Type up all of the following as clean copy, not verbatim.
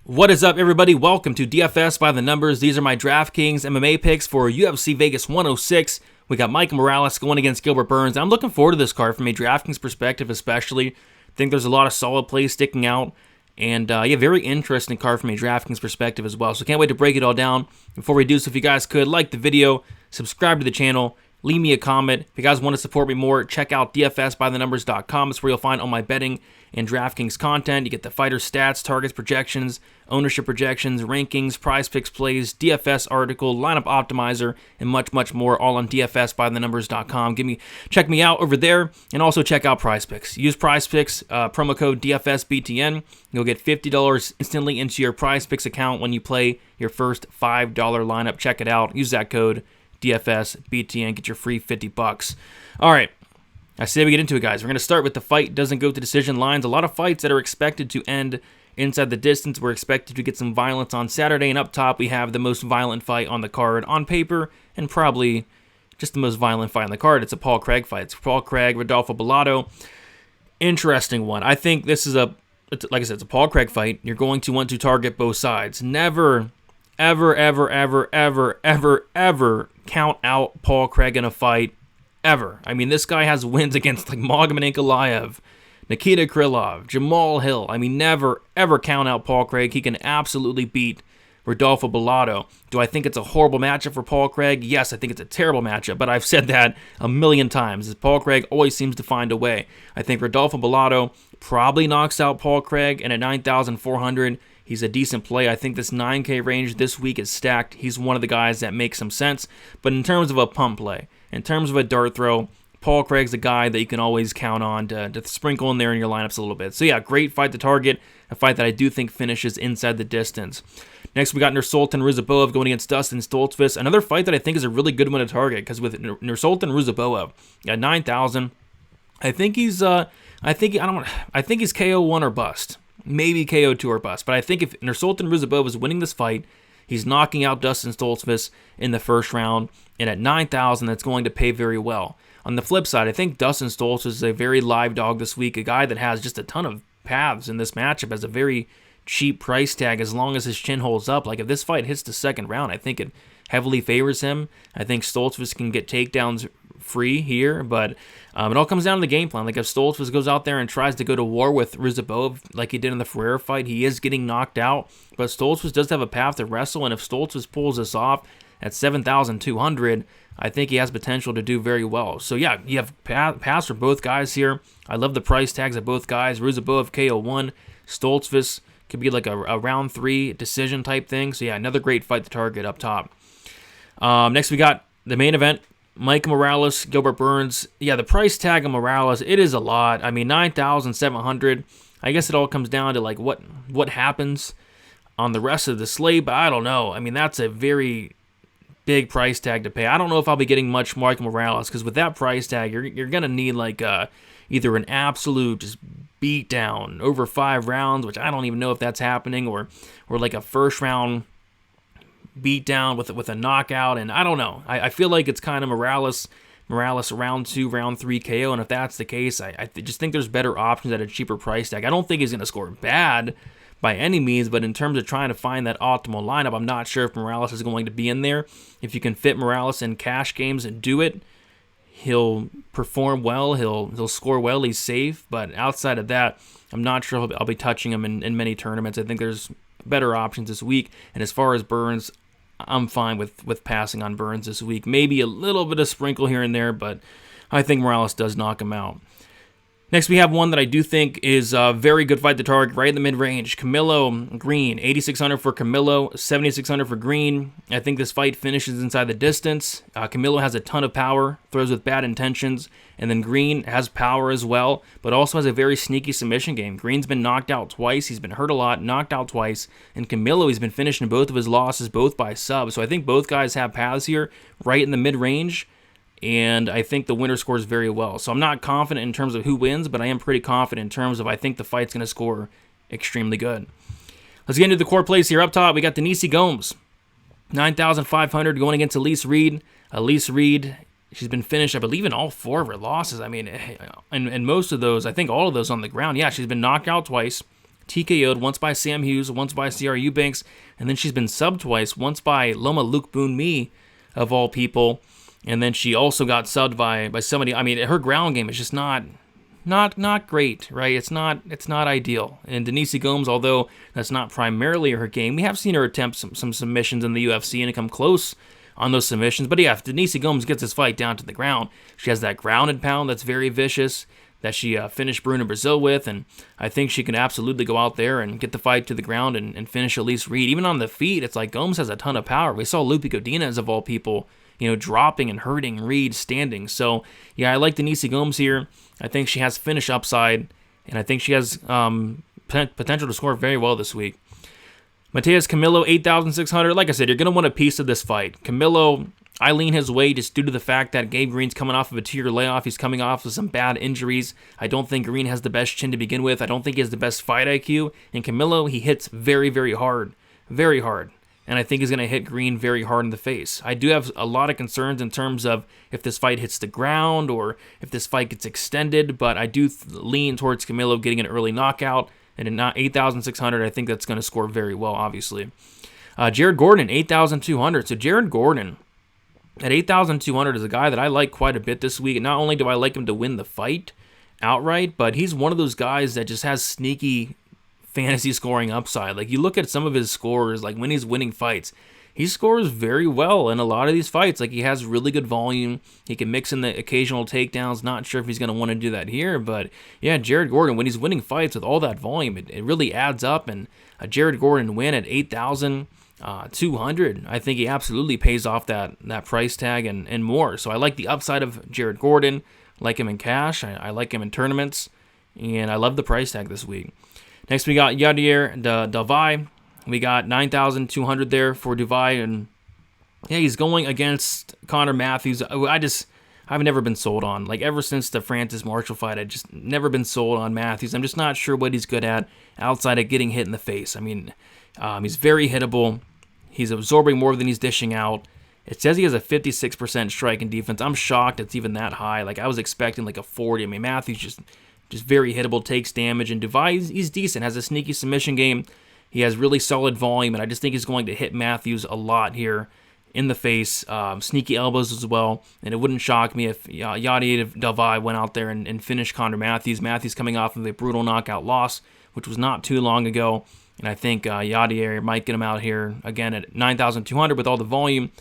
What is up, everybody? Welcome to DFS by the Numbers. These are my Draftkings MMA picks for UFC Vegas 106. We got Mike Morales going against Gilbert Burns. I'm looking forward to this card from a Draftkings perspective, especially. I think there's a lot of solid plays sticking out. And very interesting card from a Draftkings perspective as well. So can't wait to break it all down. Before we do so, if you guys could, like the video, subscribe to the channel, leave me a comment. If you guys want to support me more, check out dfsbythenumbers.com. It's where you'll find all my betting and DraftKings content. You get the fighter stats, targets, projections, ownership projections, rankings, prize picks, plays, DFS article, lineup optimizer, and much, much more, all on dfsbythenumbers.com. Check me out over there, and also check out prize picks. Use prize picks, promo code DFSBTN. You'll get $50 instantly into your prize picks account when you play your first $5 lineup. Check it out. Use that code DFSBTN. Get your free $50. All right. I say we get into it, guys. We're going to start with the fight doesn't go to decision lines. A lot of fights that are expected to end inside the distance. We're expected to get some violence on Saturday, and up top we have the most violent fight on the card on paper, and probably just the most violent fight on the card. It's a Paul Craig fight. It's Paul Craig, Rodolfo Bellato. Interesting one. I think this is like I said, it's a Paul Craig fight. You're going to want to target both sides. Never, ever, ever, ever, ever, ever, ever count out Paul Craig in a fight. Ever. I mean, this guy has wins against like Magomed Ankalaev, Nikita Krylov, Jamal Hill. I mean, never, ever count out Paul Craig. He can absolutely beat Rodolfo Bellato. Do I think it's a horrible matchup for Paul Craig? Yes, I think it's a terrible matchup, but I've said that a million times. Paul Craig always seems to find a way. I think Rodolfo Bellato probably knocks out Paul Craig, and at 9,400, he's a decent play. I think this 9K range this week is stacked. He's one of the guys that makes some sense, but in terms of a pump play, in terms of a dart throw, Paul Craig's a guy that you can always count on to sprinkle in there in your lineups a little bit. So yeah, great fight to target, a fight that I do think finishes inside the distance. Next, we got Nursultan Ruziboev going against Dustin Stoltzfus. Another fight that I think is a really good one to target, because with Nursultan Ruziboev at 9,000, I think he's KO1 or bust. Maybe KO2 or bust. But I think if Nursultan Ruziboev is winning this fight, he's knocking out Dustin Stoltzfus in the first round, and at 9,000, that's going to pay very well. On the flip side, I think Dustin Stoltzfus is a very live dog this week, a guy that has just a ton of paths in this matchup, has a very cheap price tag as long as his chin holds up. Like, if this fight hits the second round, I think it heavily favors him. I think Stoltzfus can get takedowns free here, but it all comes down to the game plan. Like, if Stoltzfus goes out there and tries to go to war with Ruziboev like he did in the Ferreira fight, he is getting knocked out, but Stoltzfus does have a path to wrestle, and if Stoltzfus pulls this off at 7,200, I think he has potential to do very well. So yeah, you have paths for both guys here. I love the price tags of both guys. Ruziboev KO1, Stoltzfus could be like a round 3 decision type thing. So yeah, another great fight to target up top. Next we got the main event. Mike Morales, Gilbert Burns. Yeah, the price tag of Morales, it is a lot. I mean, 9,700. I guess it all comes down to like what happens on the rest of the slate, but I don't know. I mean, that's a very big price tag to pay. I don't know if I'll be getting much Mike Morales, because with that price tag, you're going to need like either an absolute just beat down over 5 rounds, which I don't even know if that's happening, or like a first round beat down with a knockout, and I don't know. I feel like it's kind of Morales round 2, round 3 KO, and if that's the case, I just think there's better options at a cheaper price tag. I don't think he's going to score bad by any means, but in terms of trying to find that optimal lineup, I'm not sure if Morales is going to be in there. If you can fit Morales in cash games and do it, he'll perform well, he'll score well, he's safe, but outside of that, I'm not sure I'll be touching him in many tournaments. I think there's better options this week, and as far as Burns, I'm fine with passing on Burns this week. Maybe a little bit of sprinkle here and there, but I think Morales does knock him out. Next, we have one that I do think is a very good fight to target, right in the mid-range. Camilo Green, 8,600 for Camilo, 7,600 for Green. I think this fight finishes inside the distance. Camilo has a ton of power, throws with bad intentions, and then Green has power as well, but also has a very sneaky submission game. Green's been knocked out twice, he's been hurt a lot, knocked out twice, and Camilo, he's been finishing both of his losses, both by sub. So I think both guys have paths here, right in the mid-range, and I think the winner scores very well. So I'm not confident in terms of who wins, but I am pretty confident in terms of I think the fight's going to score extremely good. Let's get into the core plays here. Up top, we got Denise Gomes, 9,500 going against Elise Reed. Elise Reed, she's been finished, I believe, in all 4 of her losses. I mean, and most of those, I think all of those on the ground. Yeah, she's been knocked out twice, TKO'd once by Sam Hughes, once by CR Eubanks, and then she's been subbed twice, once by Loma Luke Boon Mi, of all people, and then she also got subbed by somebody. I mean, her ground game is just not great, right? It's not ideal. And Denise Gomes, although that's not primarily her game, we have seen her attempt some submissions in the UFC and come close on those submissions. But yeah, if Denise Gomes gets this fight down to the ground, she has that grounded pound that's very vicious that she finished Bruna Brazil with, and I think she can absolutely go out there and get the fight to the ground and finish Elise Reed. Even on the feet, it's like Gomes has a ton of power. We saw Lupi Godinez, of all people, dropping and hurting Reed standing. So yeah, I like Denise Gomes here. I think she has finish upside, and I think she has potential to score very well this week. Mateus Camilo, 8,600. Like I said, you're going to want a piece of this fight. Camilo, I lean his way just due to the fact that Gabe Green's coming off of a 2-year layoff. He's coming off of some bad injuries. I don't think Green has the best chin to begin with. I don't think he has the best fight IQ. And Camilo, he hits very, very hard. Very hard. And I think he's going to hit Green very hard in the face. I do have a lot of concerns in terms of if this fight hits the ground or if this fight gets extended, but I do lean towards Camilo getting an early knockout. And at 8,600, I think that's going to score very well, obviously. Jared Gordon, 8,200. So Jared Gordon at 8,200 is a guy that I like quite a bit this week. And not only do I like him to win the fight outright, but he's one of those guys that just has sneaky fantasy scoring upside. Like, you look at some of his scores, like when he's winning fights, he scores very well in a lot of these fights. Like, he has really good volume. He can mix in the occasional takedowns. Not sure if he's going to want to do that here, but yeah, Jared Gordon, when he's winning fights with all that volume, it really adds up. And a Jared Gordon win at 8,200, I think he absolutely pays off that price tag and more. So I like the upside of Jared Gordon. Like him in cash. I like him in tournaments, and I love the price tag this week. Next, we got Yadier Duvai. We got 9,200 there for Duvai, and yeah, he's going against Connor Matthews. I've never been sold on. Like, ever since the Francis Marshall fight, I've just never been sold on Matthews. I'm just not sure what he's good at outside of getting hit in the face. I mean, he's very hittable. He's absorbing more than he's dishing out. It says he has a 56% striking defense. I'm shocked it's even that high. Like, I was expecting like a 40. I mean, Matthews just very hittable, takes damage, and Duvai, he's decent, has a sneaky submission game. He has really solid volume, and I just think he's going to hit Matthews a lot here in the face. Sneaky elbows as well, and it wouldn't shock me if Yadier Duvai went out there and finished Connor Matthews. Matthews coming off of a brutal knockout loss, which was not too long ago, and I think Yadier might get him out here again at 9,200 with all the volume.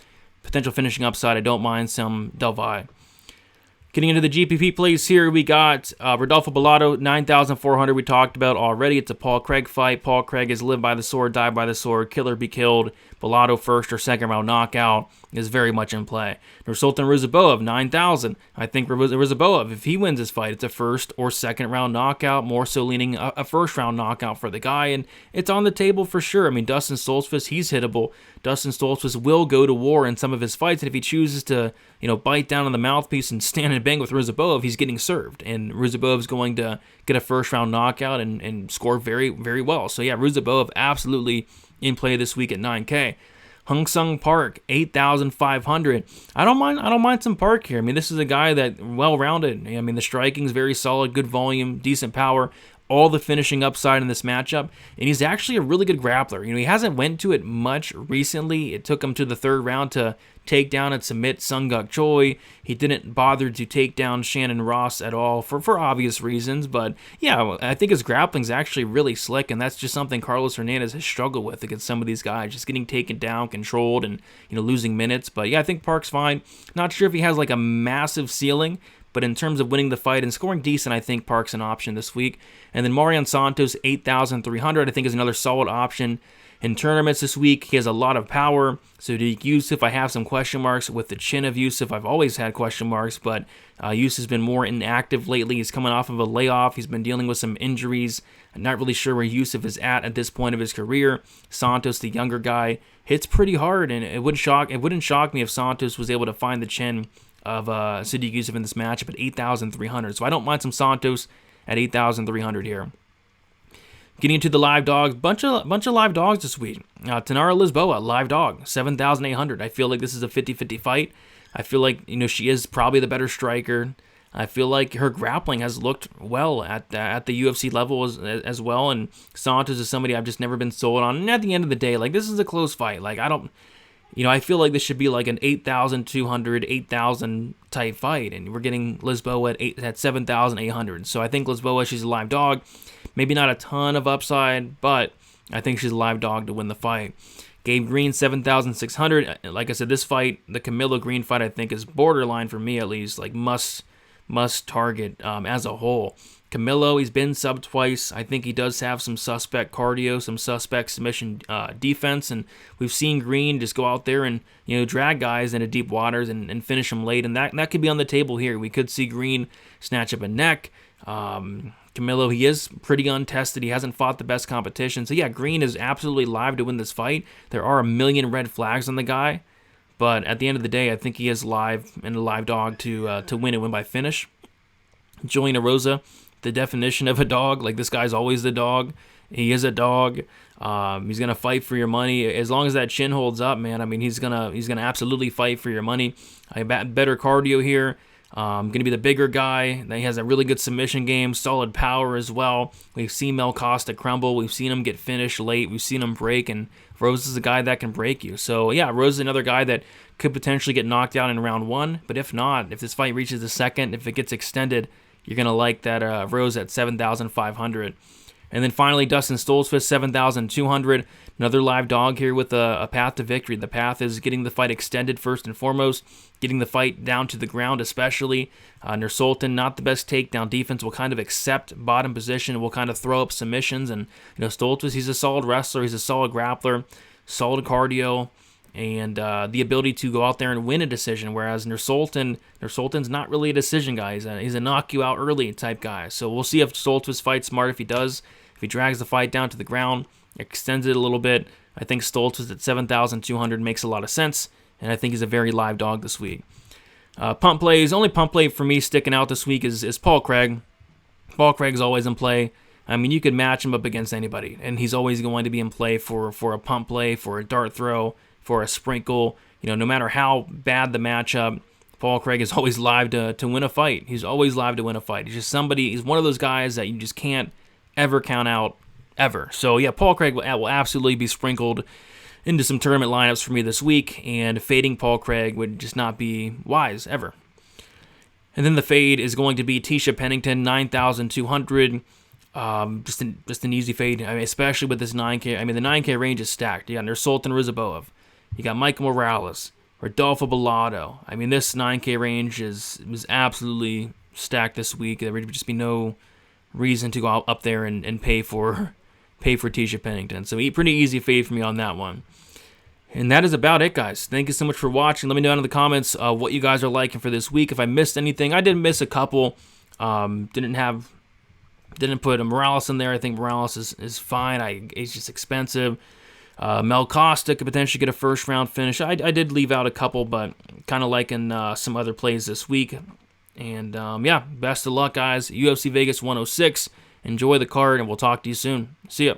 Potential finishing upside, I don't mind some Duvai. Getting into the GPP plays here, we got Rodolfo Bellato, 9,400 we talked about already. It's a Paul Craig fight. Paul Craig is live by the sword, die by the sword, killer be killed. Bellato first or second round knockout is very much in play. Nursultan Ruziboev, 9,000. I think Ruziboev, if he wins this fight, it's a first or second round knockout, more so leaning a first round knockout for the guy, and it's on the table for sure. I mean, Dustin Stoltzfus, he's hittable. Dustin Stoltzfus will go to war in some of his fights, and if he chooses to, bite down on the mouthpiece and stand and bang with Ruziboev, he's getting served, and Ruziboev's going to get a first round knockout and score very, very well. So yeah, Ruziboev absolutely in play this week at 9K. Hung Sung Park, 8,500. I don't mind some Park here. I mean, this is a guy that well-rounded. I mean, the striking's very solid, good volume, decent power, all the finishing upside in this matchup, and he's actually a really good grappler. He hasn't went to it much recently. It took him to the third round to take down and submit Sung Guk Choi. He didn't bother to take down Shannon Ross at all for obvious reasons, but yeah, I think his grappling's actually really slick, and that's just something Carlos Hernandez has struggled with against some of these guys, just getting taken down, controlled, and losing minutes. But yeah, I think Park's fine. Not sure if he has like a massive ceiling, but in terms of winning the fight and scoring decent, I think Park's an option this week. And then Marion Santos, 8,300, I think is another solid option in tournaments this week. He has a lot of power. Sadiq Yusuf, I have some question marks with the chin of Yusuf. I've always had question marks, but Yusuf's been more inactive lately. He's coming off of a layoff. He's been dealing with some injuries. I'm not really sure where Yusuf is at this point of his career. Santos, the younger guy, hits pretty hard, and it wouldn't shock me if Santos was able to find the chin of Sadiq Yusuf in this matchup at 8,300. So I don't mind some Santos at 8,300 here. Getting into the live dogs, bunch of live dogs this week. Tanara Lisboa, live dog, 7,800. I feel like this is a 50-50 fight. I feel like she is probably the better striker. I feel like her grappling has looked well at the UFC level as well. And Santos is somebody I've just never been sold on. And at the end of the day, like, this is a close fight. Like, I feel like this should be like an 8,200, 8,000 type fight. And we're getting Lisboa at 7,800. So I think Lisboa, she's a live dog. Maybe not a ton of upside, but I think she's a live dog to win the fight. Gabe Green, 7,600. Like I said, this fight, the Camilo Green fight, I think is borderline for me at least, like must target as a whole. Camilo, he's been sub twice. I think he does have some suspect cardio, some suspect submission defense, and we've seen Green just go out there and drag guys into deep waters and finish them late, and that could be on the table here. We could see Green snatch up a neck. Camilo, he is pretty untested. He hasn't fought the best competition. So yeah, Green is absolutely live to win this fight. There are a million red flags on the guy, but at the end of the day, I think he is live and a live dog to win and win by finish. Julian Erosa, the definition of a dog. Like, this guy's always the dog. He is a dog. He's gonna fight for your money as long as that chin holds up, man. I mean, he's gonna absolutely fight for your money. Better cardio here. Going to be the bigger guy. He has a really good submission game, solid power as well. We've seen Mel Costa crumble. We've seen him get finished late. We've seen him break, and Rose is a guy that can break you. So, yeah, Rose is another guy that could potentially get knocked out in round one. But if not, if this fight reaches the second, if it gets extended, you're going to like that Rose at 7,500. And then finally, Dustin Stoltzfus, 7,200. Another live dog here with a path to victory. The path is getting the fight extended first and foremost, getting the fight down to the ground especially. Nursultan, not the best takedown defense, will kind of accept bottom position, will kind of throw up submissions. And Stoltzfus, he's a solid wrestler, he's a solid grappler, solid cardio, and the ability to go out there and win a decision, whereas Nursultan's not really a decision guy. He's a knock you out early type guy. So we'll see if Stoltzfus fights smart. If he does, if he drags the fight down to the ground, extends it a little bit, I think Stoltzfus at 7,200 makes a lot of sense, and I think he's a very live dog this week. Pump plays, only pump play for me sticking out this week is Paul Craig. Paul Craig's always in play. I mean, you could match him up against anybody, and he's always going to be in play for a pump play, for a dart throw, for a sprinkle. No matter how bad the matchup, Paul Craig is always live to win a fight. He's always live to win a fight. He's one of those guys that you just can't ever count out, ever. So yeah, Paul Craig will absolutely be sprinkled into some tournament lineups for me this week, and fading Paul Craig would just not be wise, ever. And then the fade is going to be Tisha Pennington, 9,200. Just an easy fade, especially with this 9K. I mean, the 9K range is stacked. You got Nursultan Rizabov. You got Michael Morales, Rodolfo Bellato. I mean, this 9K range is absolutely stacked this week. There would just be no reason to go up there and pay for Tisha Pennington. So pretty easy fade for me on that one. And that is about it, guys. Thank you so much for watching. Let me know down in the comments what you guys are liking for this week. If I missed anything, I did miss a couple. Didn't put a Morales in there. I think Morales is fine. He's just expensive. Mel Costa could potentially get a first round finish. I did leave out a couple, but kind of liking some other plays this week. And yeah, best of luck, guys. UFC Vegas 106. Enjoy the card, and we'll talk to you soon. See ya.